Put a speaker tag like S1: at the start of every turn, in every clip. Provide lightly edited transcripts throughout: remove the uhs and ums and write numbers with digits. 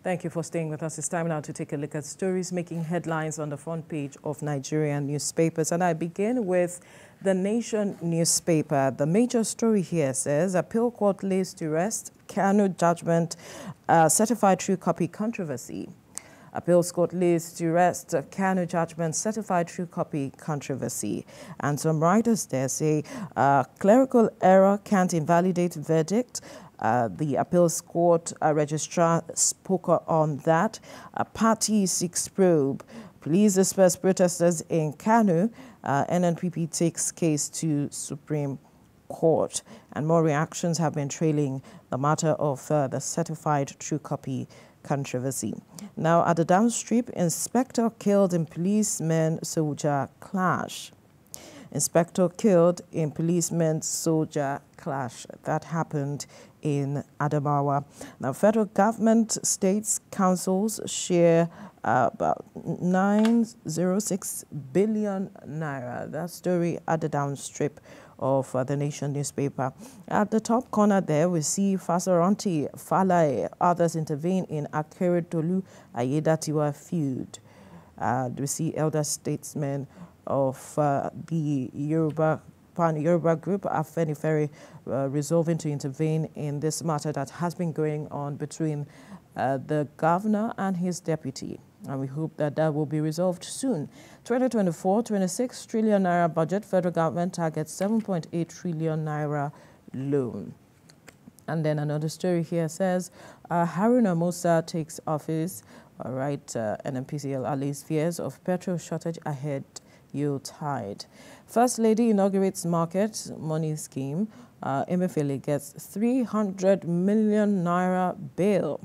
S1: Thank you for staying with us. It's time now to take a look at stories making headlines on the front page of Nigerian newspapers. And I begin with the Nation newspaper. The major story here says, Appeal Court lays to rest Kano judgment, certified true copy controversy. Appeals Court lays to rest Kano judgment, certified true copy controversy. And some writers there say clerical error can't invalidate verdict. The Appeals Court registrar spoke on that. A party seeks probe. Police disperse protesters in Kano. NNPP takes case to Supreme Court. And more reactions have been trailing the matter of the certified true copy controversy. Now, at the downstrip, inspector killed in policeman-soldier clash. Inspector killed in policeman-soldier clash. That happened in Adamawa. Now, federal government, states, councils share about 906 billion naira. That story at the downstrip of the Nation newspaper. At the top corner there, we see Fasaranti, Falai, others intervene in Akeredolu Ayedatiwa feud. We see elder statesmen of the Yoruba group, Afenifere, resolving to intervene in this matter that has been going on between the governor and his deputy. And we hope that that will be resolved soon. 2024-26 trillion naira budget, federal government targets 7.8 trillion naira loan. And then another story here says, Haruna Musa takes office. All right, NNPCL allays fears of petrol shortage ahead, yield tide. First Lady inaugurates market money scheme. Emefiele gets 300 million naira bail.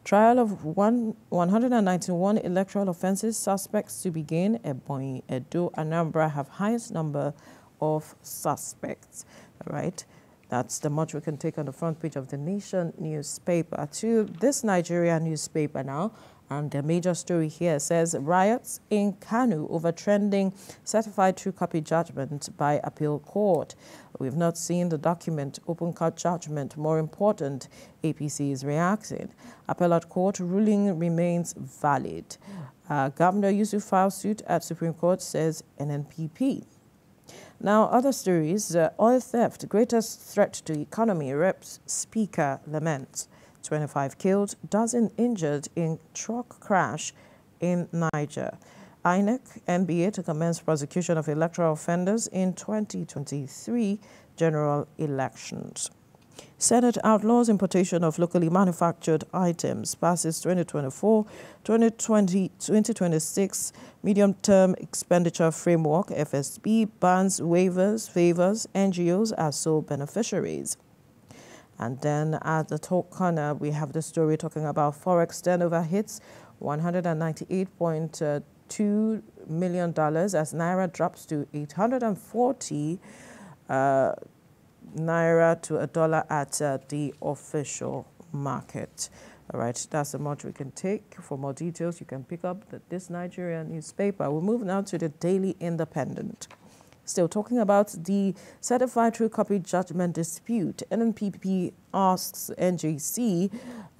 S1: Trial of 191 electoral offences, suspects to begin. Ebonyi, Edo, Anambra have highest number of suspects. All right, that's the much we can take on the front page of the Nation newspaper. To this Nigerian newspaper now, and the major story here says, riots in Kano over trending certified true copy judgment by Appeal Court. We've not seen the document, open court judgment. More important, APC is reacting. Appellate Court ruling remains valid. Governor Yusuf files suit at Supreme Court, says NNPP. Now, other stories, oil theft, greatest threat to economy, Reps Speaker laments. 25 killed, dozen injured in truck crash in Niger. INEC, NBA to commence prosecution of electoral offenders in 2023 general elections. Senate outlaws importation of locally manufactured items, passes 2024-2026 medium-term expenditure framework. FSB bans waivers, favors NGOs as sole beneficiaries. And then at the top corner, we have the story talking about Forex turnover hits $198.2 million as Naira drops to 840 Naira to a dollar at the official market. All right, that's the much we can take. For more details, you can pick up this Nigerian newspaper. We'll move now to the Daily Independent. Still talking about the certified true copy judgment dispute, NNPP asks NJC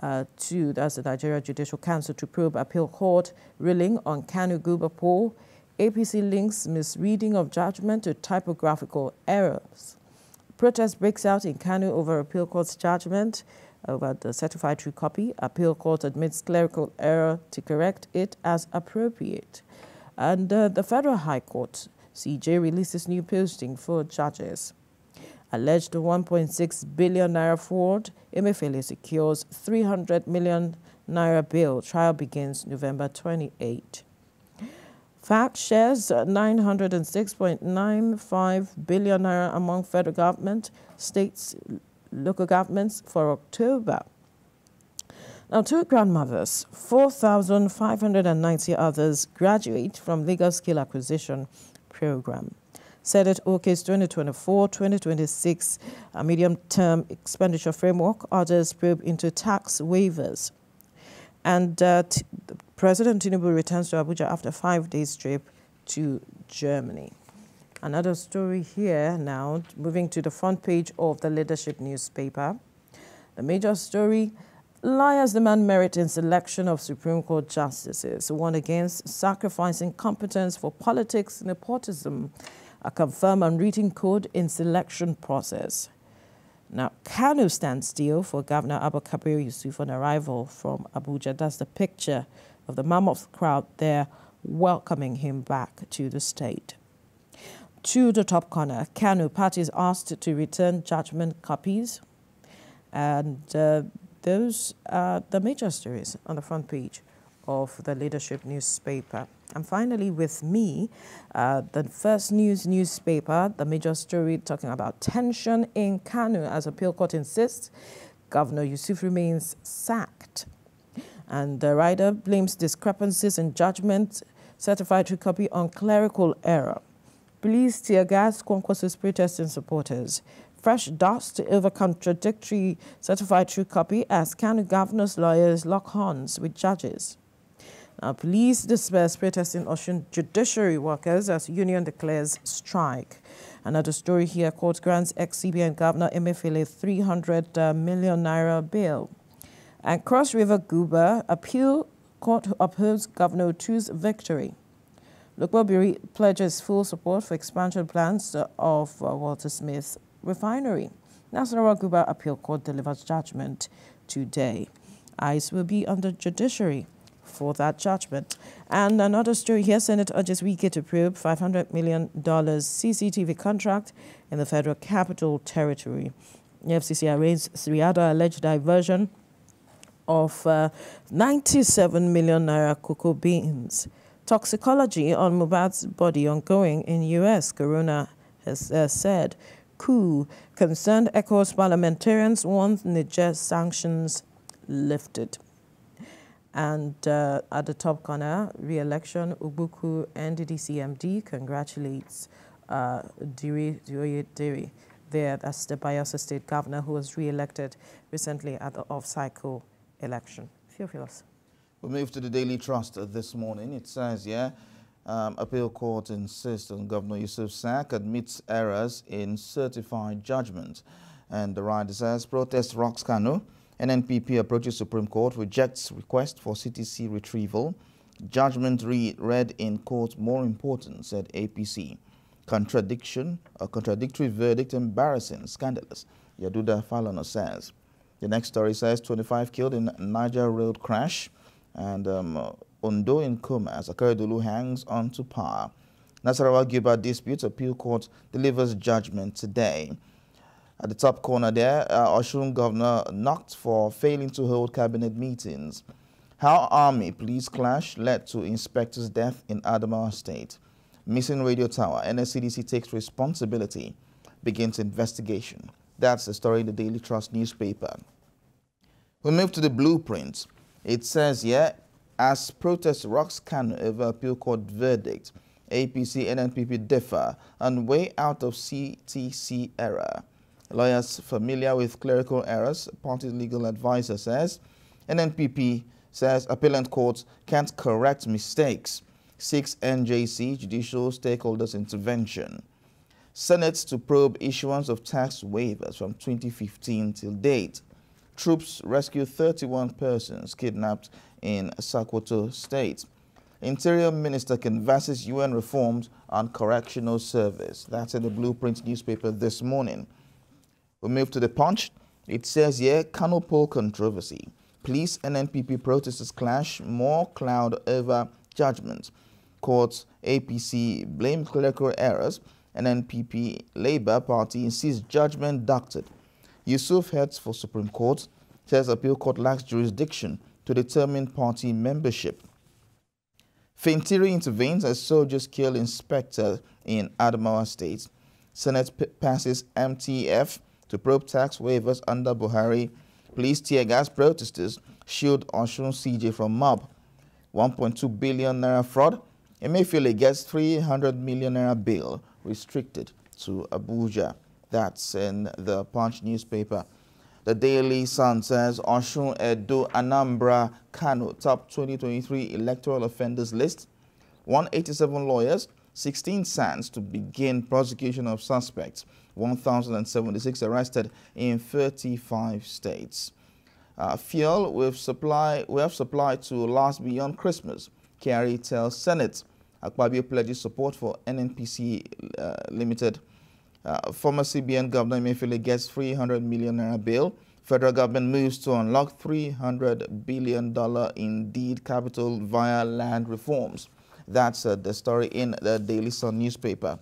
S1: that's the Nigeria Judicial Council, to probe Appeal Court ruling on Kano Guba poll. APC links misreading of judgment to typographical errors. Protest breaks out in Kano over Appeal Court's judgment over the certified true copy. Appeal Court admits clerical error to correct it as appropriate. And the Federal High Court, CJ, releases new posting for judges. Alleged 1.6 billion naira fraud, Emefiele secures 300 million naira bail. Trial begins November 28. FACT shares 906.95 billion naira among federal government, states, local governments for October. Now, 2 grandmothers, 4,590 others graduate from legal skill acquisition program. Senate OK's 2024-2026 medium-term expenditure framework orders probe into tax waivers. And President Tinubu returns to Abuja after 5 days trip to Germany. Another story here now, moving to the front page of the Leadership newspaper. The major story, Lawyers demand merit in selection of Supreme Court justices, warn against sacrificing competence for politics, nepotism, a confirmed unwritten code in selection process. Now, Kano stands still for Governor Abba Kabir Yusuf on arrival from Abuja. That's the picture of the mammoth crowd there welcoming him back to the state. To the top corner, Kano parties asked to return judgment copies. And those are the major stories on the front page of the Leadership newspaper. And finally, with me, the First News newspaper, the major story talking about tension in Kano as appeal court insists Governor Yusuf remains sacked. And the writer blames discrepancies in judgment, certified true copy on clerical error. Police tear gas concourses protesting supporters. Fresh dust over contradictory certified true copy as Kano governor's lawyers lock horns with judges. Now, police disperse protesting Osun judiciary workers as union declares strike. Another story here, court grants ex-CBN Governor Emefiele 300 million naira bail. And Cross River Guba appeal court upholds Governor Otu's victory. Lokbobiri pledges full support for expansion plans of Walter Smith refinery. Nasarawa Guba appeal court delivers judgment today. Eyes will be on the judiciary for that judgment. And another story here, Senate urges Wike to probe $500 million CCTV contract in the Federal Capital Territory. The FCC arraigns 3 other alleged diversion of 97 million naira cocoa beans. Toxicology on Mohbad's body ongoing in U.S., Corona has said. Coup. Concerned ECOWAS parliamentarians want Niger sanctions lifted. And at the top corner, re-election, Ubuku NDDC MD congratulates Diri there. That's the Bayelsa State Governor who was re-elected recently at the off-cycle election. Theophilus.
S2: We move to the Daily Trust this morning. It says, appeal court insists on Governor Yusuf sack, admits errors in certified judgment. And the writer says, protest rocks Kano. NNPP approaches Supreme Court, rejects request for CTC retrieval. Judgment read in court more important, said APC. Contradictory verdict, embarrassing, scandalous. Yaduda Falana says. The next story says 25 killed in Niger road crash. And Ondo in coma as Akeredolu hangs on to power. Nasarawa Guba dispute appeal court delivers judgment today. At the top corner there, Osun governor knocked for failing to hold cabinet meetings. How army police clash led to inspector's death in Adamawa State. Missing radio tower, NSCDC takes responsibility, begins investigation. That's the story in the Daily Trust newspaper. We move to the blueprint. It says here, as protest rocks Kano over appeal court verdict, APC and NNPP differ on way out of CTC error. Lawyers familiar with clerical errors, party legal advisor says. NNPP says appellant courts can't correct mistakes. Seeks NJC judicial stakeholders intervention. Senate to probe issuance of tax waivers from 2015 till date. Troops rescue 31 persons kidnapped in Sokoto State. Interior Minister canvasses UN reforms on correctional service. That's in the Blueprint newspaper this morning. We move to the Punch. It says here, Kano poll controversy. Police and NPP protesters clash, more cloud over judgment. Courts, APC blame clerical errors, and NPP Labour Party insists judgment doctored. Yusuf heads for Supreme Court, says appeal court lacks jurisdiction to determine party membership. Fintiri intervenes as soldiers kill inspector in Adamawa State. Senate passes MTF to probe tax waivers under Buhari. Police tear gas protesters shield Osun CJ from mob. 1.2 billion naira fraud. Emefiele gets 300 million naira bail restricted to Abuja. That's in the Punch newspaper. The Daily Sun says Osun, Edo, Anambra, Kano top 2023 electoral offenders list. 187 lawyers, 16 SANs to begin prosecution of suspects. 1,076 arrested in 35 states. Fuel we have supplied to last beyond Christmas. Kyari tells Senate. Akpabio pledges support for NNPC Limited. Former CBN Governor Emefiele gets 300 million naira bail. Federal government moves to unlock $300 billion in deed capital via land reforms. That's the story in the Daily Sun newspaper.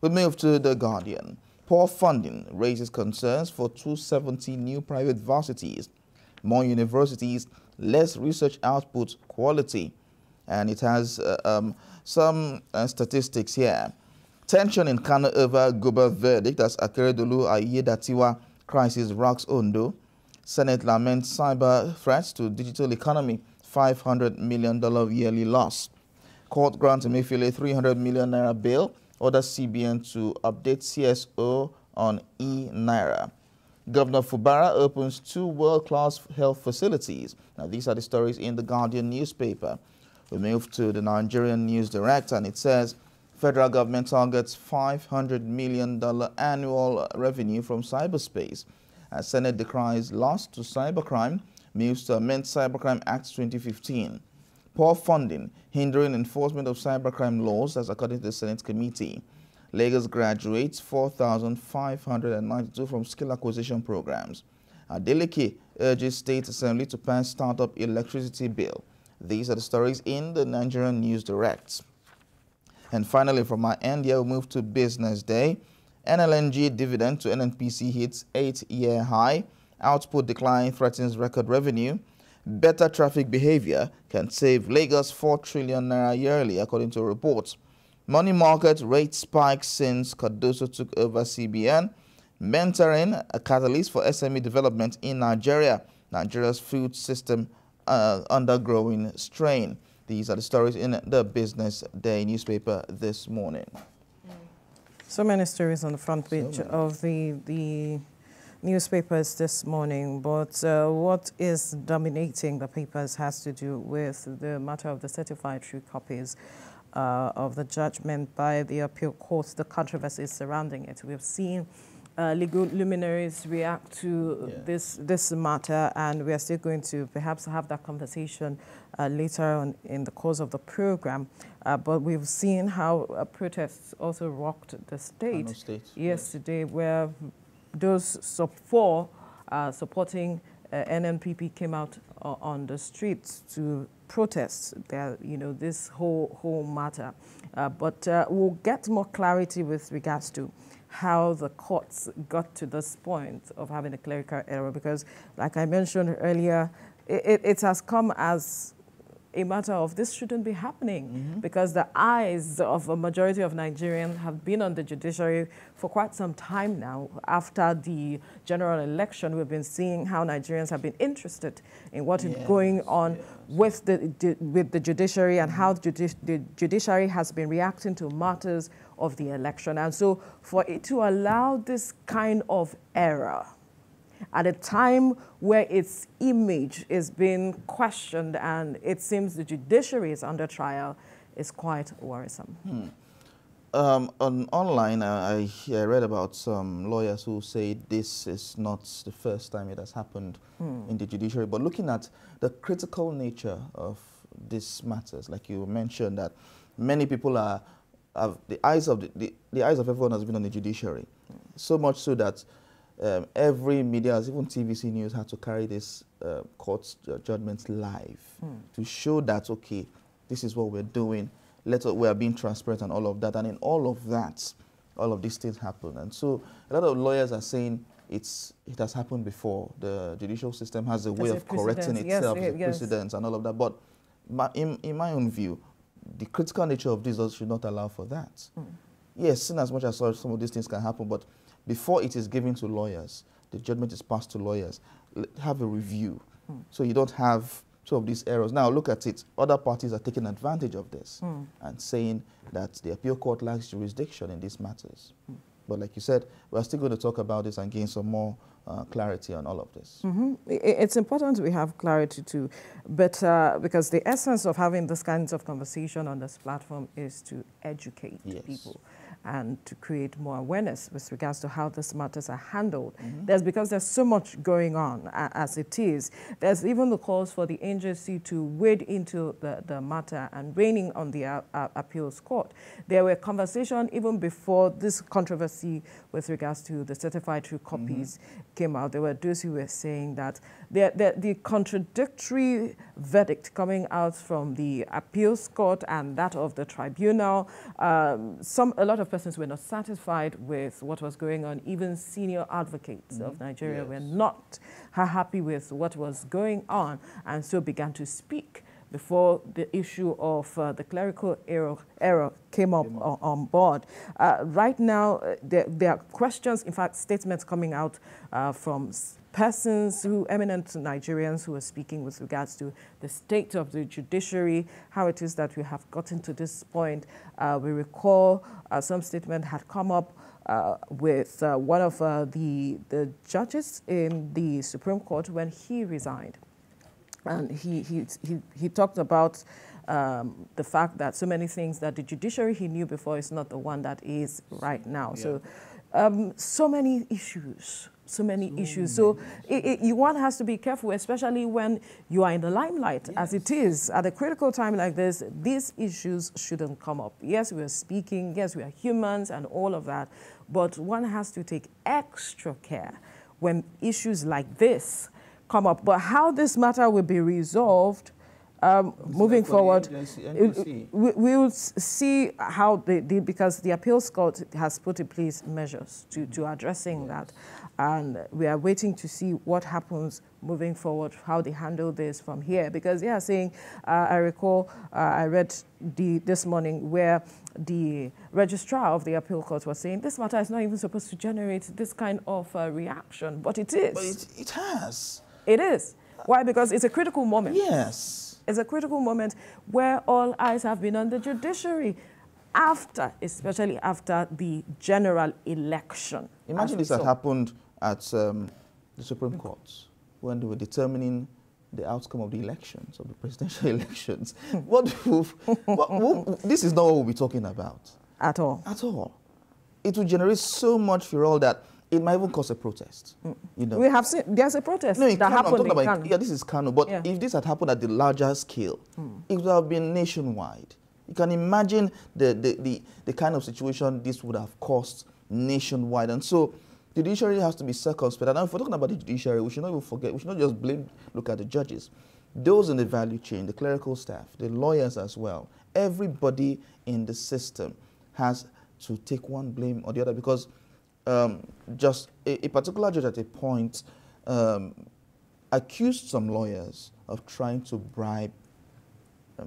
S2: We move to The Guardian. Poor funding raises concerns for 270 new private varsities. More universities, less research output, quality. And it has some statistics here. Tension in Kano over Guba verdict as Akeredolu Ayedatiwa crisis rocks Ondo. Senate laments cyber threats to digital economy, $500 million yearly loss. Court grants Emefiele 300 million naira bail. Orders CBN to update CSO on e-Naira. Governor Fubara opens 2 world-class health facilities. Now, these are the stories in the Guardian newspaper. We move to the Nigerian News Direct, and it says federal government targets $500 million annual revenue from cyberspace. As Senate decries loss to cybercrime, moves to amend Cybercrime Act 2015. Poor funding hindering enforcement of cybercrime laws, as according to the Senate committee. Lagos graduates 4,592 from skill acquisition programs. Adeleke urges State Assembly to pass startup electricity bill. These are the stories in the Nigerian News Direct. And finally, from our end here, we move to Business Day. NLNG dividend to NNPC hits 8-year high. Output decline threatens record revenue. Better traffic behavior can save Lagos 4 trillion naira yearly, according to reports. Money market rate spikes since Cardoso took over CBN. Mentoring, a catalyst for SME development in Nigeria. Nigeria's food system undergoing strain. These are the stories in the Business Day newspaper this morning.
S1: So many stories on the front page of the newspapers this morning, but what is dominating the papers has to do with the matter of the certified true copies of the judgment by the appeal court, the controversies surrounding it. We've seen legal luminaries react to this matter, and we are still going to perhaps have that conversation later on in the course of the program. But we've seen how protests also rocked the state yesterday, where those supporting NNPP came out on the streets to protest their, this whole matter. But we'll get more clarity with regards to how the courts got to this point of having a clerical error, because like I mentioned earlier, it has come as a matter of this shouldn't be happening, because the eyes of a majority of Nigerians have been on the judiciary for quite some time now. After the general election, we've been seeing how Nigerians have been interested in what is going on with the judiciary and how the judiciary has been reacting to matters of the election. And so for it to allow this kind of error at a time where its image is being questioned and it seems the judiciary is under trial, is quite worrisome.
S2: Online, I read about some lawyers who say this is not the first time it has happened in the judiciary. But looking at the critical nature of these matters, like you mentioned, that many people the eyes of everyone has been on the judiciary, so much so that every media, even TVC News, had to carry this court judgments live to show that, okay, this is what we're doing, we are being transparent and all of that. And in all of that, all of these things happen. And so a lot of lawyers are saying it has happened before. The judicial system has a way of correcting itself, the precedents and all of that. But in my own view, the critical nature of this should not allow for that. Yes, in as much as some of these things can happen, but before it is given to lawyers, the judgment is passed to lawyers, have a review. So you don't have two of these errors. Now look at it. Other parties are taking advantage of this and saying that the appeal court lacks jurisdiction in these matters. But like you said, we're still going to talk about this and gain some more clarity on all of this.
S1: It's important we have clarity too, but because the essence of having this kinds of conversation on this platform is to educate people. and to create more awareness with regards to how these matters are handled. Because there's so much going on as it is. There's even the calls for the agency to wade into the matter and reining on the appeals court. There were conversations even before this controversy with regards to the certified true copies came out. There were those who were saying that the contradictory verdict coming out from the appeals court and that of the tribunal, a lot of persons were not satisfied with what was going on. Even senior advocates of Nigeria were not happy with what was going on, and so began to speak before the issue of the clerical error came up on board. Right now, there are questions, in fact, statements coming out from persons eminent Nigerians who are speaking with regards to the state of the judiciary, how it is that we have gotten to this point. We recall some statement had come up with one of the judges in the Supreme Court when he resigned. And he talked about the fact that so many things that the judiciary he knew before is not the one that is right now. Yeah. So, so many issues. So many issues. So one has to be careful, especially when you are in the limelight, as it is. At a critical time like this, these issues shouldn't come up. Yes, we are speaking. Yes, we are humans and all of that. But one has to take extra care when issues like this come up. But how this matter will be resolved moving forward, we'll see how because the appeals court has put in place measures to addressing that. And we are waiting to see what happens moving forward, how they handle this from here. Because they are saying, I recall, I read this morning where the registrar of the appeal court was saying, this matter is not even supposed to generate this kind of reaction, but it is.
S2: But it has.
S1: It is. Why? Because it's a critical moment.
S2: Yes.
S1: It's a critical moment where all eyes have been on the judiciary, especially after the general election.
S2: Imagine this had happened at the Supreme Court when they were determining the outcome of the elections, of the presidential elections. This is not what we'll be talking about.
S1: At all.
S2: At all. It will generate so much furor that it might even cause a protest. You know.
S1: We have seen, there's a protest that happened in Kano.
S2: Yeah, this is Kano. But if this had happened at the larger scale, it would have been nationwide. You can imagine the kind of situation this would have caused nationwide. And so the judiciary has to be circumspect. And if we're talking about the judiciary, we should not even forget, we should not just look at the judges. Those in the value chain, the clerical staff, the lawyers as well, everybody in the system has to take one blame or the other, because just a particular judge at a point accused some lawyers of trying to bribe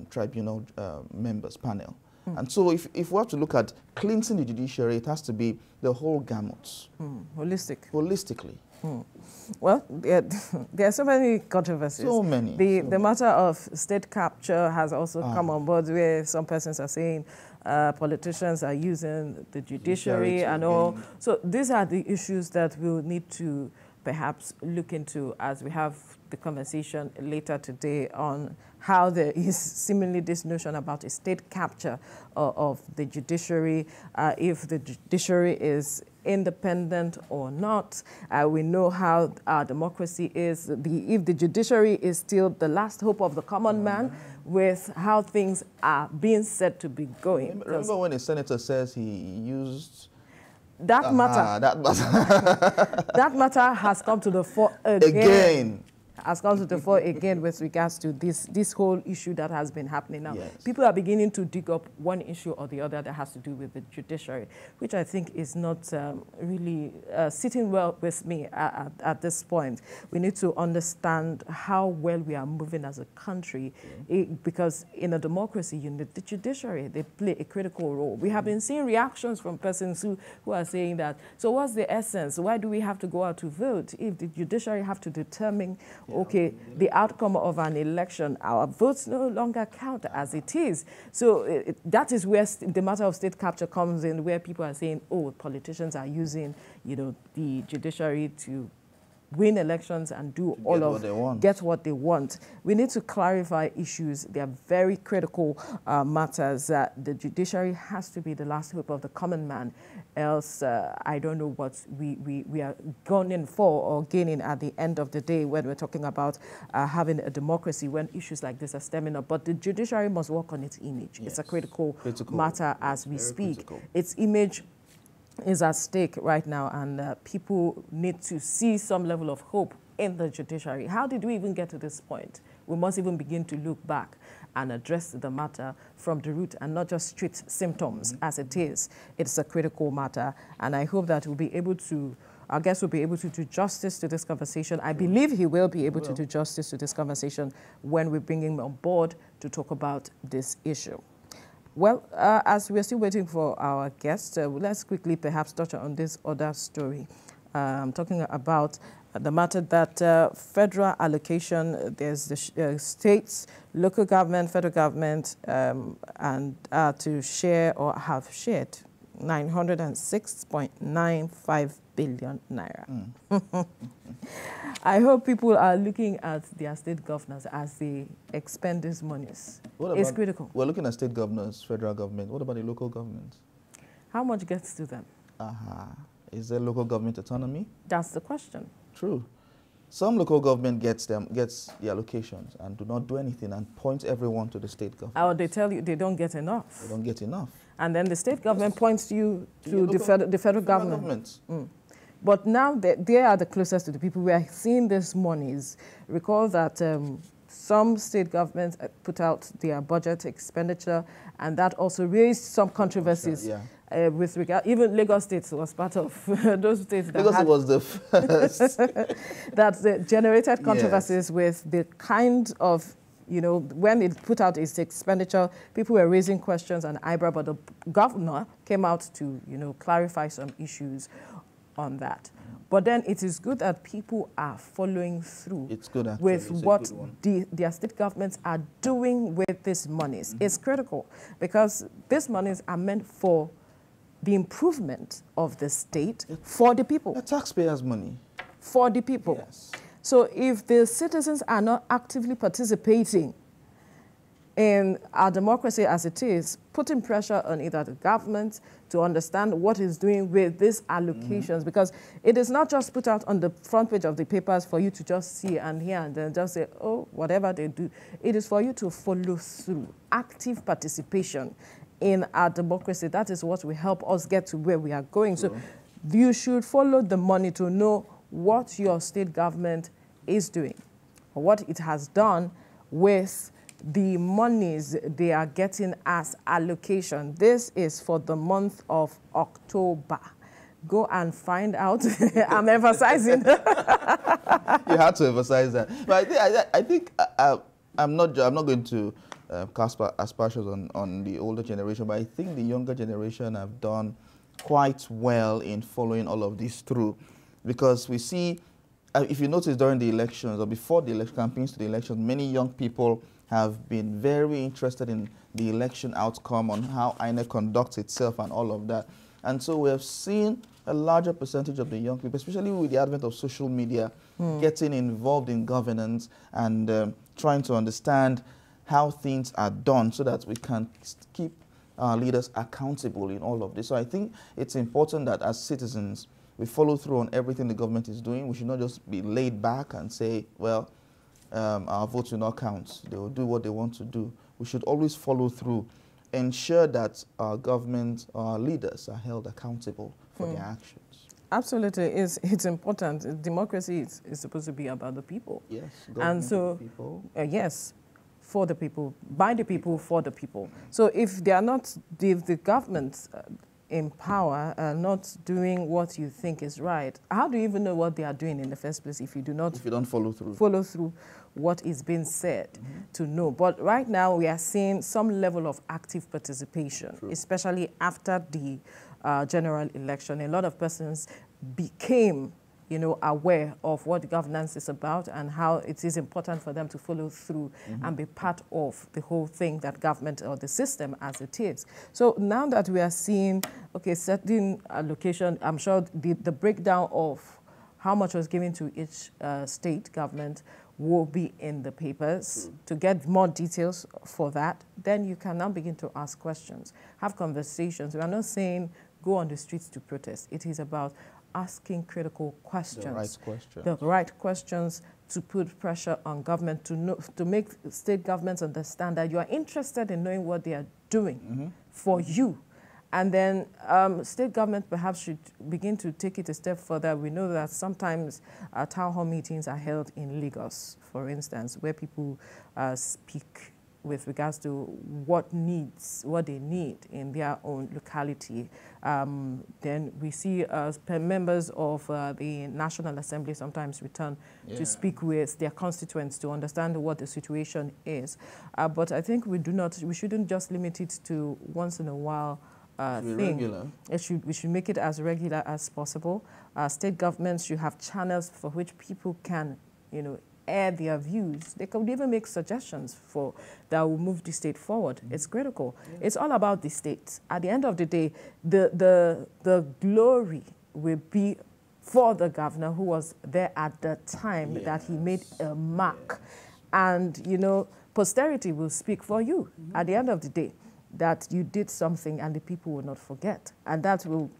S2: tribunal members, panel. And so if we have to look at cleansing the judiciary, it has to be the whole gamut. Holistically.
S1: Well, there are so many controversies.
S2: So many.
S1: The matter of state capture has also come on board, where some persons are saying politicians are using the judiciary and all. So these are the issues that we'll need to perhaps look into as we have the conversation later today on how there is seemingly this notion about a state capture of the judiciary, if the judiciary is independent or not. We know how our democracy is. If the judiciary is still the last hope of the common man, with how things are being said to be going.
S2: Remember when a senator says he used...
S1: That matter. That matter has come to the fore again. Has come to the fore again with regards to this whole issue that has been happening now.
S2: Yes.
S1: People are beginning to dig up one issue or the other that has to do with the judiciary, which I think is not really sitting well with me at this point. We need to understand how well we are moving as a country, because in a democracy, you need the judiciary. They play a critical role. We have been seeing reactions from persons who are saying that, so what's the essence? Why do we have to go out to vote if the judiciary have to determine okay, the outcome of an election? Our votes no longer count as it is. So that is where the matter of state capture comes in, where people are saying, oh, politicians are using, the judiciary to win elections and do get what they want. We need to clarify issues. They are very critical matters. The judiciary has to be the last hope of the common man. Else, I don't know what we are going for or gaining at the end of the day when we're talking about having a democracy when issues like this are stemming up. But the judiciary must work on its image. Yes. It's a critical matter as we speak. Critical. Its image is at stake right now, and people need to see some level of hope in the judiciary. How did we even get to this point? We must even begin to look back and address the matter from the root and not just street symptoms as it is. It's a critical matter, and I hope that we'll be able to, our guest will be able to do justice to this conversation. I believe he will be able to do justice to this conversation when we bring him on board to talk about this issue. Well, as we're still waiting for our guest, let's quickly perhaps touch on this other story. Talking about the matter that federal allocation, there's the states, local government, federal government, and to share or have shared 906.95 billion naira. I hope people are looking at their state governors as they expend these monies. It's critical.
S2: We're looking at state governors, federal government. What about the local government?
S1: How much gets to them?
S2: Is there local government autonomy?
S1: That's the question.
S2: True. Some local government gets the allocations and do not do anything and point everyone to the state government.
S1: Or they tell you they don't get enough.
S2: They don't get enough.
S1: And then the state government points you to the federal government. But now they are the closest to the people. We are seeing these monies. Recall that some state governments put out their budget expenditure, and that also raised some controversies. With regard, even Lagos State was part of those states that
S2: Lagos was the first.
S1: that generated controversies with the kind of, you know, when it put out its expenditure, people were raising questions and eyebrow, but the governor came out to, you know, clarify some issues on that. But then it is good that people are following through with what their state governments are doing with these monies. It's critical because these monies are meant for the improvement of the state for the people.
S2: The taxpayers' money.
S1: For the people.
S2: Yes.
S1: So if the citizens are not actively participating in our democracy as it is, putting pressure on either the government to understand what it's doing with these allocations, because it is not just put out on the front page of the papers for you to just see and hear and then just say, oh, whatever they do. It is for you to follow through, active participation in our democracy. That is what will help us get to where we are going. So you should follow the money to know what your state government is doing, or what it has done with the monies they are getting as allocation. This is for the month of October. Go and find out. I'm emphasizing.
S2: You had to emphasize that. But I think I'm not going to cast aspersions on the older generation, but I think the younger generation have done quite well in following all of this through, because we see, if you notice during the elections or before the election campaigns to the elections, many young people have been very interested in the election outcome, on how INEC conducts itself and all of that. And so we have seen a larger percentage of the young people, especially with the advent of social media, getting involved in governance and trying to understand how things are done so that we can keep our leaders accountable in all of this. So I think it's important that as citizens, we follow through on everything the government is doing. We should not just be laid back and say, well, our votes will not count. They will do what they want to do. We should always follow through, ensure that our government, our leaders are held accountable for their actions.
S1: Absolutely. It's important. Democracy is supposed to be about the people.
S2: Yes.
S1: And so,
S2: the people.
S1: Yes, for the people, by the people, for the people. So if they are not, if the government in power are not doing what you think is right, how do you even know what they are doing in the first place if you do not
S2: follow through
S1: what is being said to know? But right now we are seeing some level of active participation, especially after the general election. A lot of persons became, you know, aware of what governance is about and how it is important for them to follow through and be part of the whole thing, that government or the system as it is. So now that we are seeing, okay, certain allocation, I'm sure the breakdown of how much was given to each state government will be in the papers. To get more details for that, then you can now begin to ask questions, have conversations. We are not saying go on the streets to protest. It is about asking critical questions.
S2: The right questions.
S1: The right questions to put pressure on government to make state governments understand that you are interested in knowing what they are doing for you. And then state government perhaps should begin to take it a step further. We know that sometimes town hall meetings are held in Lagos, for instance, where people speak with regards to what they need in their own locality. Then we see members of the National Assembly sometimes return to speak with their constituents to understand what the situation is. But I think we shouldn't just limit it to once in a while thing. We should make it as regular as possible. State governments should have channels for which people can, air their views. They could even make suggestions that will move the state forward. It's critical. It's all about the state. At the end of the day, the glory will be for the governor who was there at the time that he made a mark. And, posterity will speak for you at the end of the day, that you did something and the people will not forget. And that will,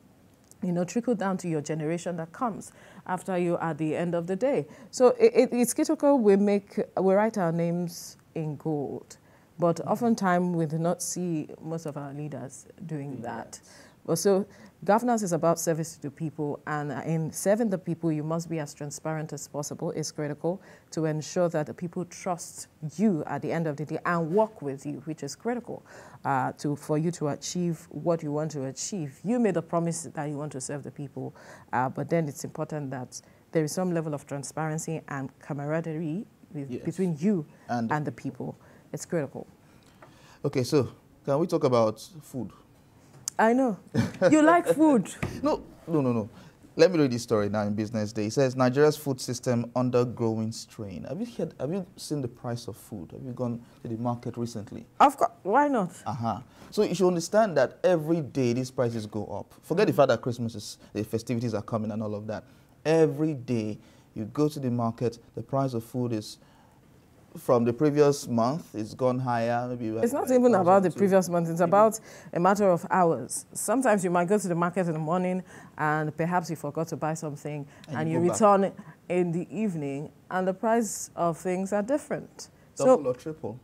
S1: trickle down to your generation that comes after you at the end of the day. So it's critical we write our names in gold. But oftentimes we do not see most of our leaders doing that. But so governance is about service to the people, and in serving the people, you must be as transparent as possible. It's critical to ensure that the people trust you at the end of the day and work with you, which is critical for you to achieve what you want to achieve. You made a promise that you want to serve the people, but then it's important that there is some level of transparency and camaraderie between you and the people. It's critical.
S2: Okay, so can we talk about food?
S1: I know. You like food.
S2: No. Let me read this story now in Business Day. It says, Nigeria's food system under growing strain. Have you seen the price of food? Have you gone to the market recently?
S1: Of course. Why not?
S2: So you should understand that every day these prices go up. Forget the fact that the festivities are coming and all of that. Every day you go to the market, the price of food is, from the previous month, it's gone higher. Maybe
S1: it's not even about the previous month. It's about a matter of hours. Sometimes you might go to the market in the morning and perhaps you forgot to buy something and you return in the evening and the price of things are different.
S2: Double or triple.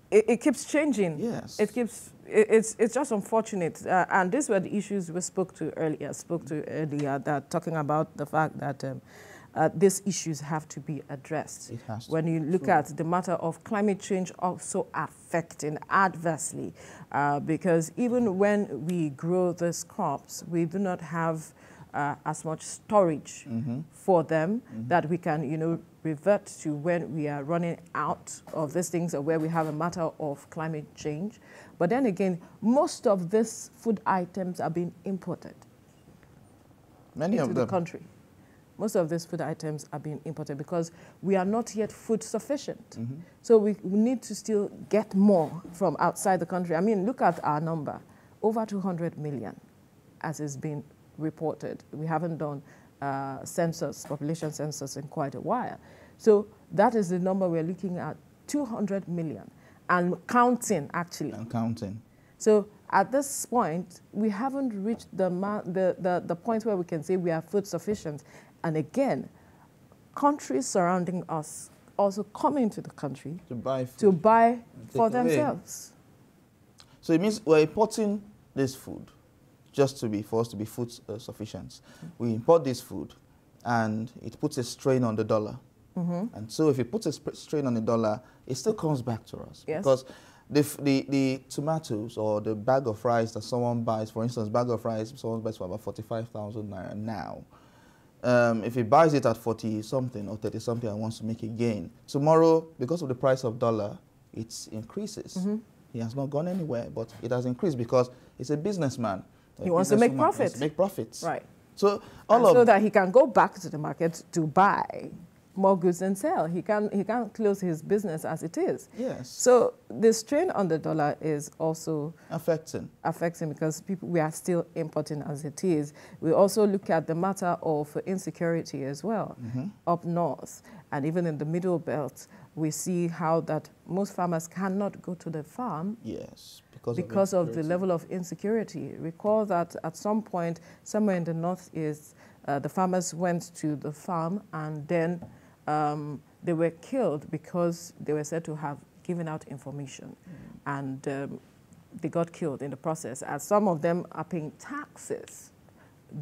S1: It keeps changing.
S2: Yes.
S1: It's just unfortunate. And these were the issues we spoke to earlier, that talking about the fact that these issues have to be addressed.
S2: It has to.
S1: When you look at the matter of climate change also affecting adversely, because even when we grow these crops, we do not have as much storage for them that we can, revert to when we are running out of these things or where we have a matter of climate change. But then again, most of these food items are being imported into the country. Most of these food items are being imported because we are not yet food sufficient. So we need to still get more from outside the country. I mean, look at our number, over 200 million, as has been reported. We haven't done population census in quite a while. So that is the number we're looking at, 200 million, and counting, actually.
S2: And counting.
S1: So at this point, we haven't reached the point where we can say we are food sufficient. And again, countries surrounding us also come into the country
S2: to buy food,
S1: to buy for themselves.
S2: So it means we're importing this food just for us to be food sufficient. We import this food and it puts a strain on the dollar. And so if it puts a strain on the dollar, it still comes back to us.
S1: Yes.
S2: Because the tomatoes or the bag of rice that someone buys, for instance, bag of rice, someone buys for about 45,000 naira now. If he buys it at 40-something or 30-something and wants to make a gain, tomorrow, because of the price of dollar, it increases. He has not gone anywhere, but it has increased because he's a businessman.
S1: He wants to make profit.
S2: Make profits.
S1: Right.
S2: So
S1: so that he can go back to the market to buy more goods than sell. He can't close his business as it is.
S2: Yes.
S1: So the strain on the dollar is also affecting because we are still importing as it is. We also look at the matter of insecurity as well. Up north and even in the middle belt, we see how that most farmers cannot go to the farm.
S2: Yes.
S1: Because of the level of insecurity. Recall that at some point, somewhere in the northeast, the farmers went to the farm and then they were killed because they were said to have given out information. And they got killed in the process. As some of them are paying taxes.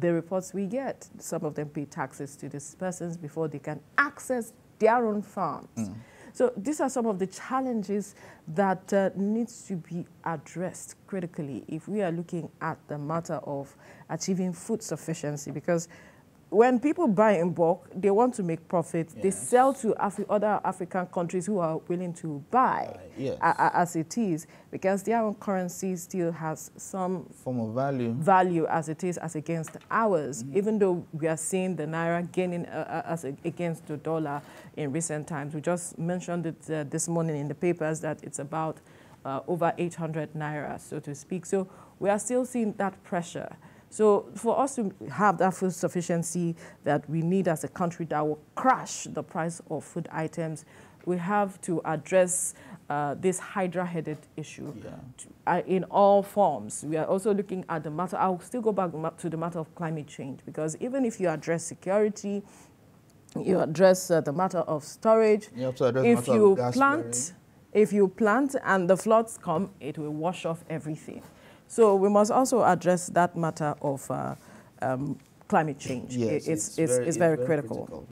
S1: The reports we get, some of them pay taxes to these persons before they can access their own farms. So these are some of the challenges that needs to be addressed critically if we are looking at the matter of achieving food sufficiency. Because when people buy in bulk, they want to make profit. Yes. They sell to other African countries who are willing to buy as it is, because their own currency still has some
S2: form of value
S1: as it is as against ours, even though we are seeing the Naira gaining as against the dollar in recent times. We just mentioned it this morning in the papers that it's about over 800 Naira, so to speak. So we are still seeing that pressure. So for us to have that food sufficiency that we need as a country that will crash the price of food items, we have to address this hydra-headed issue in all forms. We are also looking at the matter, I'll still go back to the matter of climate change, because even if you address security, you address the matter of storage,
S2: you have to address the matter of gas flaring.
S1: If you plant and the floods come, it will wash off everything. So we must also address that matter of climate change.
S2: Yes,
S1: It's very critical.